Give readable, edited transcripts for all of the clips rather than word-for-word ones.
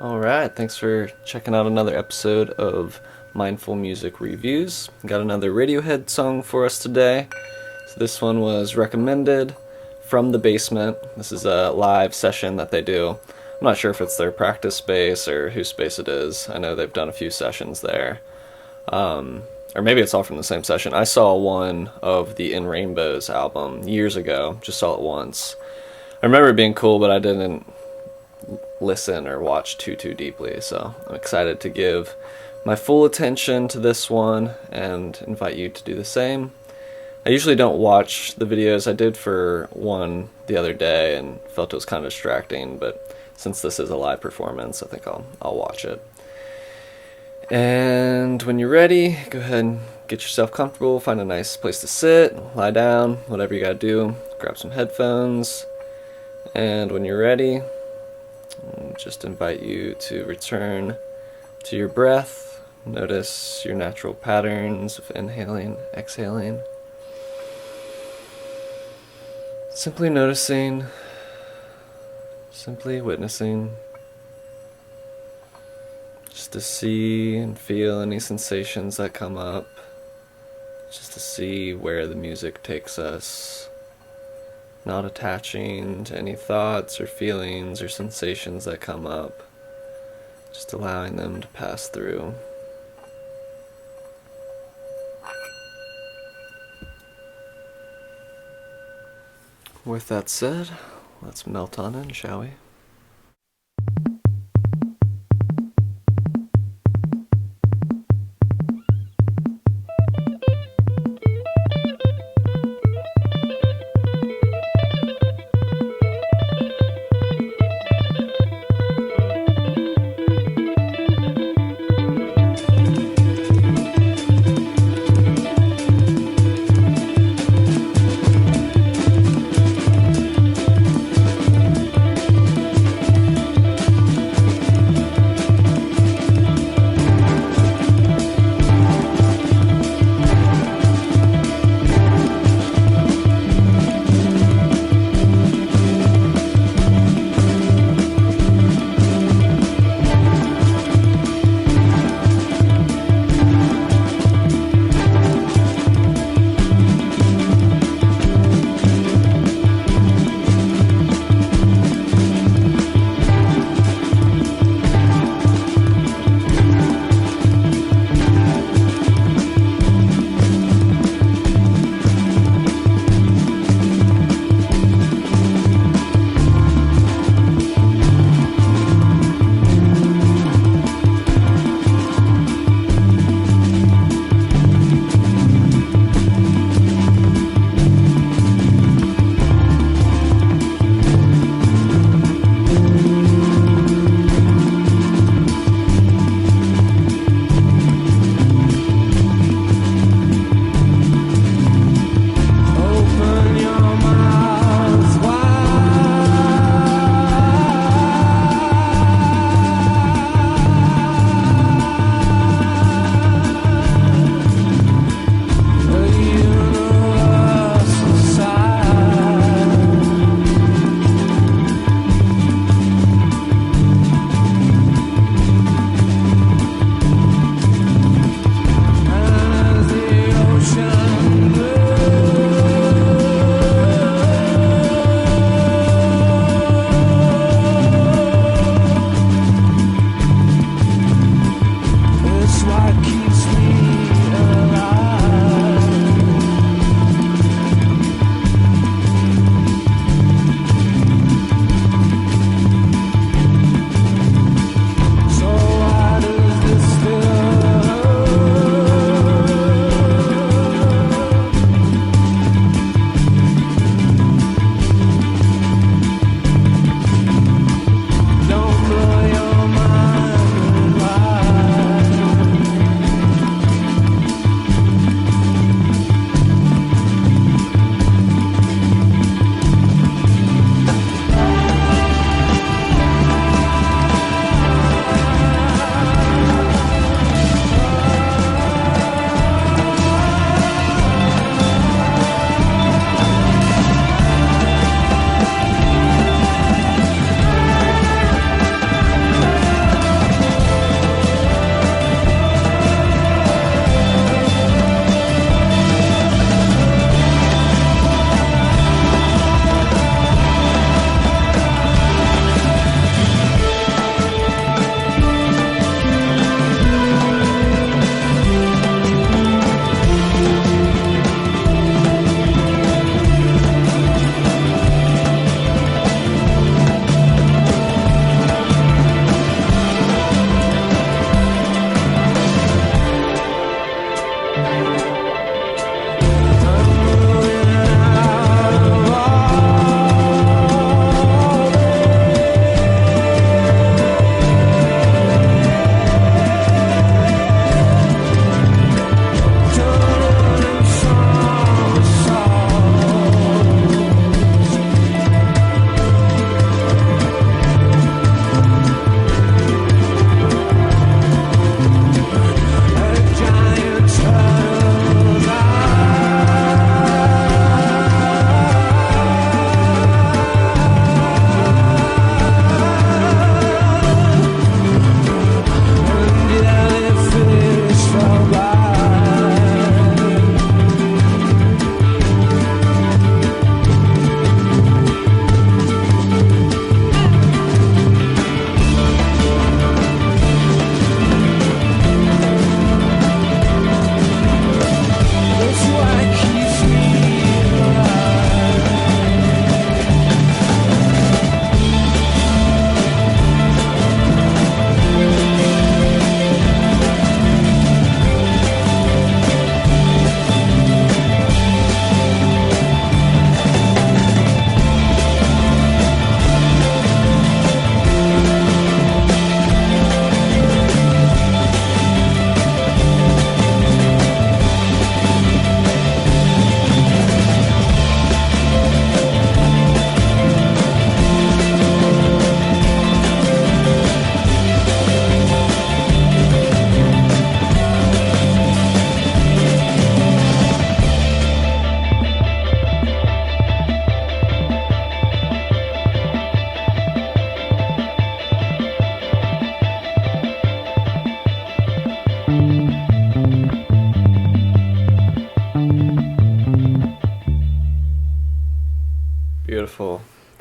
Alright, thanks for checking out another episode of Mindful Music Reviews. Got another Radiohead song for us today. So this one was recommended from the basement. This is a live session that they do. I'm not sure if it's their practice space or whose space it is. I know they've done a few sessions there. Or maybe it's all from the same session. I saw one of the In Rainbows album years ago. Just saw it once. I remember it being cool, but I didn't listen or watch too deeply, so I'm excited to give my full attention to this one and invite you to do the same. I usually don't watch the videos. I did for one the other day and felt it was kind of distracting, but since this is a live performance, I think I'll watch it. And when you're ready, go ahead and get yourself comfortable, find a nice place to sit, lie down, whatever you gotta do. Grab some headphones, and when you're ready, just invite you to return to your breath. Notice your natural patterns of inhaling, exhaling. Simply noticing, simply witnessing, just to see and feel any sensations that come up, just to see where the music takes us. Not attaching to any thoughts or feelings or sensations that come up, just allowing them to pass through. With that said, let's melt on in, shall we?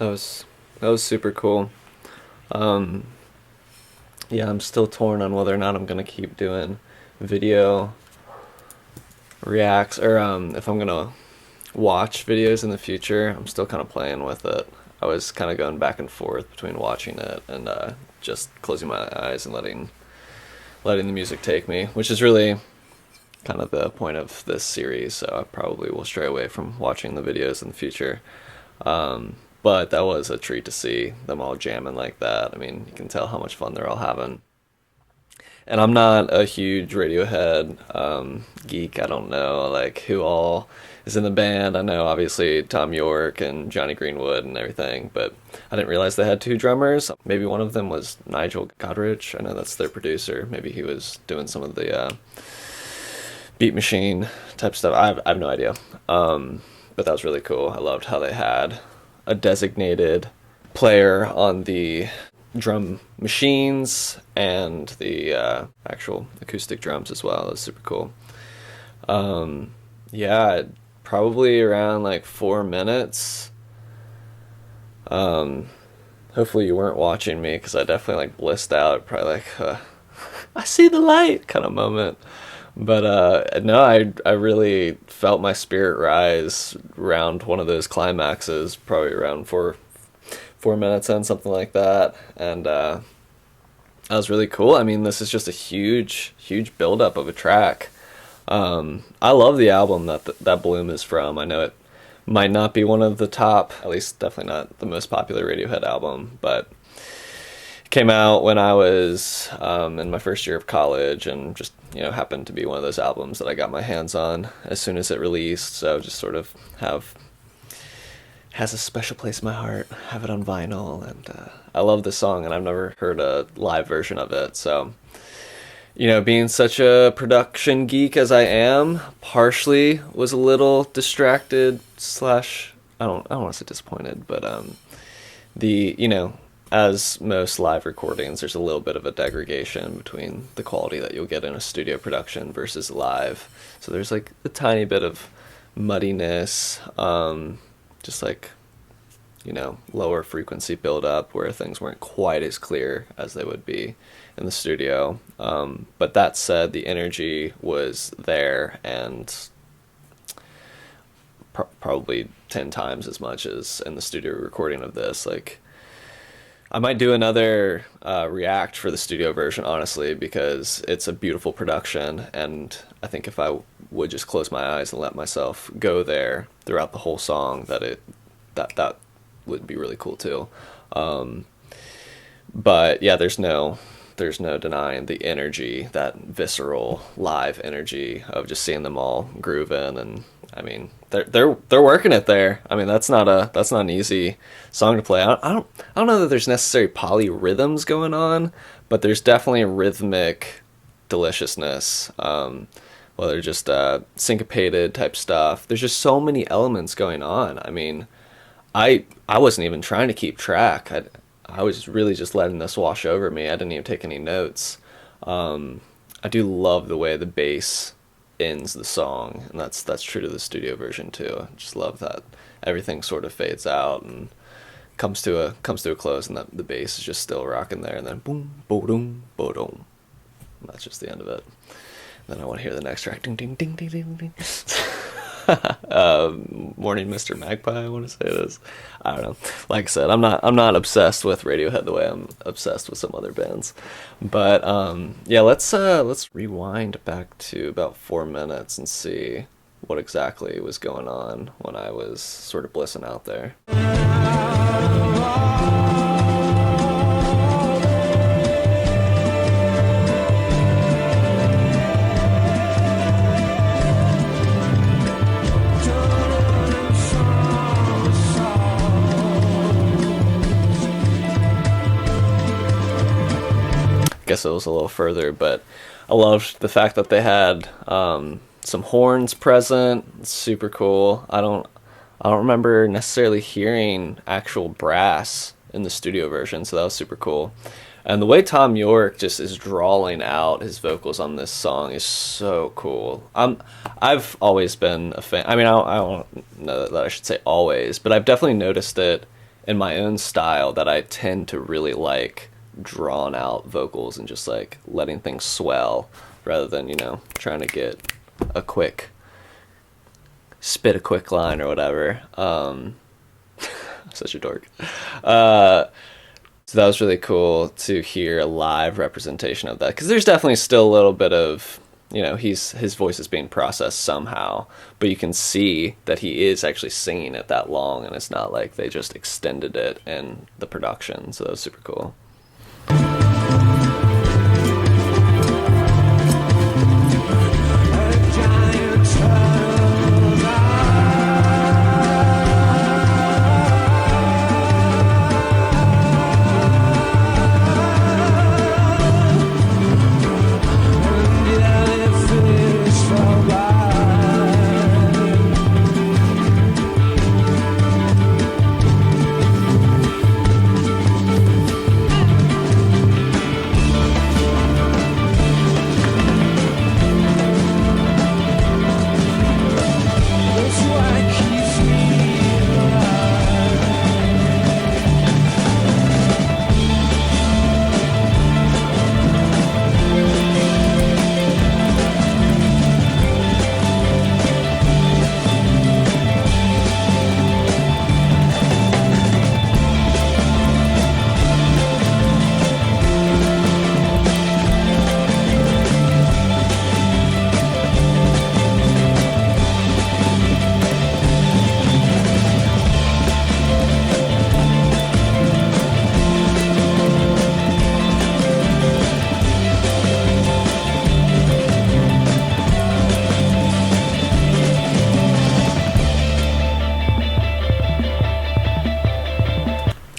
that was super cool. Um, yeah, I'm still torn on whether or not I'm gonna keep doing video reacts, or if I'm gonna watch videos in the future. I'm still kind of playing with it. I was kind of going back and forth between watching it and just closing my eyes and letting the music take me, which is really kind of the point of this series. So I probably will stray away from watching the videos in the future. But that was a treat to see them all jamming like that. I mean, you can tell how much fun they're all having. And I'm not a huge Radiohead geek. I don't know like who all is in the band. I know obviously Tom York and Johnny Greenwood and everything, but I didn't realize they had two drummers. Maybe one of them was Nigel Godrich. I know that's their producer. Maybe he was doing some of the beat machine type stuff. I have no idea. But that was really cool. I loved how they had a designated player on the drum machines and the actual acoustic drums as well. It was super cool. Yeah, probably around like 4 minutes. Hopefully you weren't watching me, because I definitely like blissed out. Probably like, I see the light kind of moment. But no, I really felt my spirit rise around one of those climaxes, probably around 4 minutes in, something like that. And that was really cool. I mean, this is just a huge buildup of a track. I love the album that Bloom is from. I know it might not be one of the top, at least definitely not the most popular Radiohead album, but it came out when I was in my first year of college, and just, you know, happened to be one of those albums that I got my hands on as soon as it released. So just sort of has a special place in my heart. Have it on vinyl, and I love this song, and I've never heard a live version of it. So, you know, being such a production geek as I am, partially was a little distracted slash, I don't want to say disappointed, but you know, as most live recordings, there's a little bit of a degradation between the quality that you'll get in a studio production versus live. So there's like a tiny bit of muddiness, just like, you know, lower frequency buildup where things weren't quite as clear as they would be in the studio. But that said, the energy was there, and probably 10 times as much as in the studio recording of this. Like, I might do another react for the studio version, honestly, because it's a beautiful production, and I think if I would just close my eyes and let myself go there throughout the whole song, that would be really cool too. But yeah, there's no denying the energy, that visceral live energy of just seeing them all grooving. And I mean, they're working it there. I mean, that's not an easy song to play. I don't know that there's necessarily polyrhythms going on, but there's definitely rhythmic deliciousness. Whether just syncopated type stuff. There's just so many elements going on. I mean, I wasn't even trying to keep track. I was really just letting this wash over me. I didn't even take any notes. I do love the way the bass ends the song, and that's true to the studio version too. I just love that everything sort of fades out and comes to a close, and that the bass is just still rocking there, and then boom, boom, boom. That's just the end of it. Then I want to hear the next track. Ding, ding, ding, ding, ding, ding. Morning Mr. Magpie, I want to say it is. I don't know. Like I said, I'm not obsessed with Radiohead the way I'm obsessed with some other bands. But yeah, let's rewind back to about 4 minutes and see what exactly was going on when I was sort of blissing out there. Guess it was a little further, but I loved the fact that they had some horns present. It's super cool. I don't remember necessarily hearing actual brass in the studio version, so that was super cool. And the way Tom York just is drawling out his vocals on this song is so cool. I've always been a fan. I mean, I don't know that I should say always, but I've definitely noticed it in my own style that I tend to really like drawn out vocals and just like letting things swell rather than, you know, trying to get a quick spit a quick line or whatever. Such a dork. So that was really cool to hear a live representation of that, because there's definitely still a little bit of, you know, his voice is being processed somehow, but you can see that he is actually singing it that long, and it's not like they just extended it in the production. So that was super cool.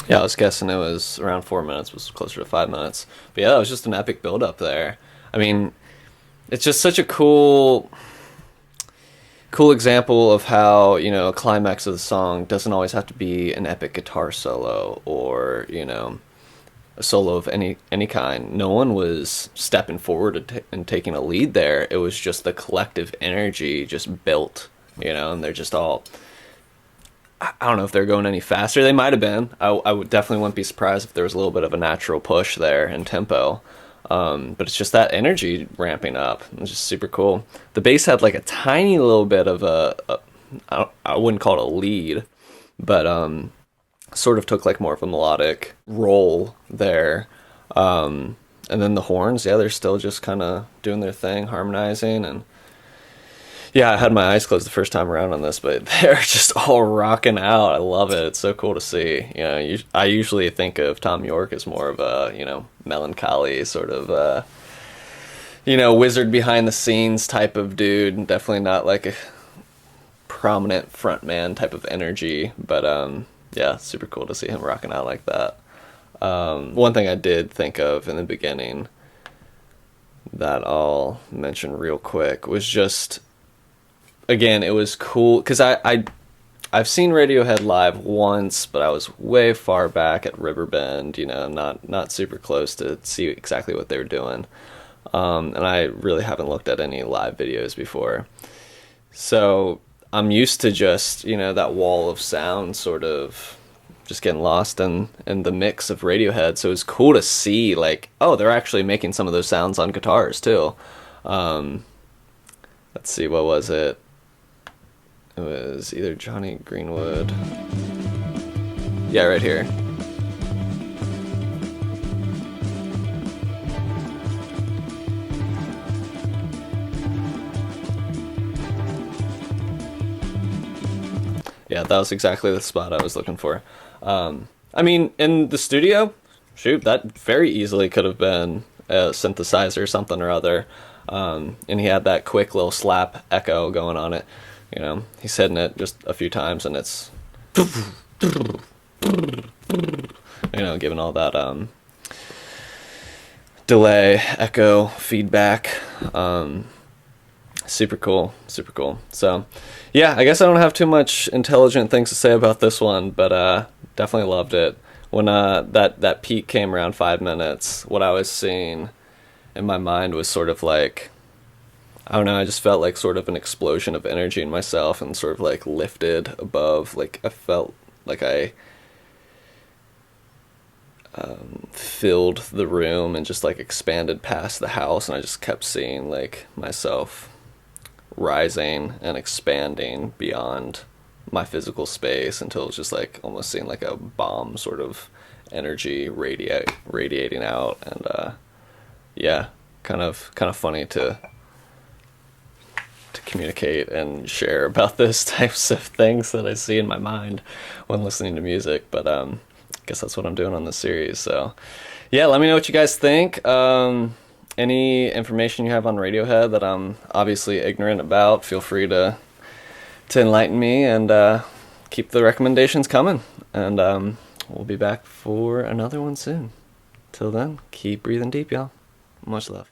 Yeah, I was guessing it was around 4 minutes, it was closer to 5 minutes. But yeah, it was just an epic build up there. I mean, it's just such a cool example of how, you know, a climax of the song doesn't always have to be an epic guitar solo or, you know, a solo of any kind. No one was stepping forward and taking a lead there. It was just the collective energy just built, you know, and they're just all, I don't know if they're going any faster. They might have been. I would definitely wouldn't be surprised if there was a little bit of a natural push there in tempo. But it's just that energy ramping up. It's just super cool. The bass had like a tiny little bit of I wouldn't call it a lead, but sort of took like more of a melodic role there. And then the horns, yeah, they're still just kind of doing their thing, harmonizing. And yeah, I had my eyes closed the first time around on this, but they're just all rocking out. I love it. It's so cool to see. You know, I usually think of Tom York as more of a, you know, melancholy sort of, you know, wizard behind the scenes type of dude, and definitely not like a prominent frontman type of energy. But yeah, super cool to see him rocking out like that. One thing I did think of in the beginning that I'll mention real quick was just, again, it was cool because I've seen Radiohead live once, but I was way far back at Riverbend, you know, not super close to see exactly what they were doing. And I really haven't looked at any live videos before. So I'm used to just, you know, that wall of sound sort of just getting lost in the mix of Radiohead. So it was cool to see, like, oh, they're actually making some of those sounds on guitars too. Let's see, what was it? It was either Johnny Greenwood. Yeah, right here. Yeah, that was exactly the spot I was looking for. I mean, in the studio, shoot, that very easily could have been a synthesizer or something or other. And he had that quick little slap echo going on it. You know, he's hitting it just a few times and it's, you know, giving all that delay, echo, feedback. Super cool, super cool. So, yeah, I guess I don't have too much intelligent things to say about this one, but definitely loved it. When that peak came around 5 minutes, what I was seeing in my mind was sort of like, I don't know, I just felt like sort of an explosion of energy in myself and sort of like lifted above. Like I felt like I filled the room and just like expanded past the house, and I just kept seeing like myself rising and expanding beyond my physical space until it was just like almost seeing like a bomb sort of energy radiating out. And yeah, kind of funny to communicate and share about those types of things that I see in my mind when listening to music. But I guess that's what I'm doing on this series. So yeah, let me know what you guys think. Any information you have on Radiohead that I'm obviously ignorant about, feel free to enlighten me, and keep the recommendations coming. And we'll be back for another one soon. Till then, keep breathing deep, y'all. Much love.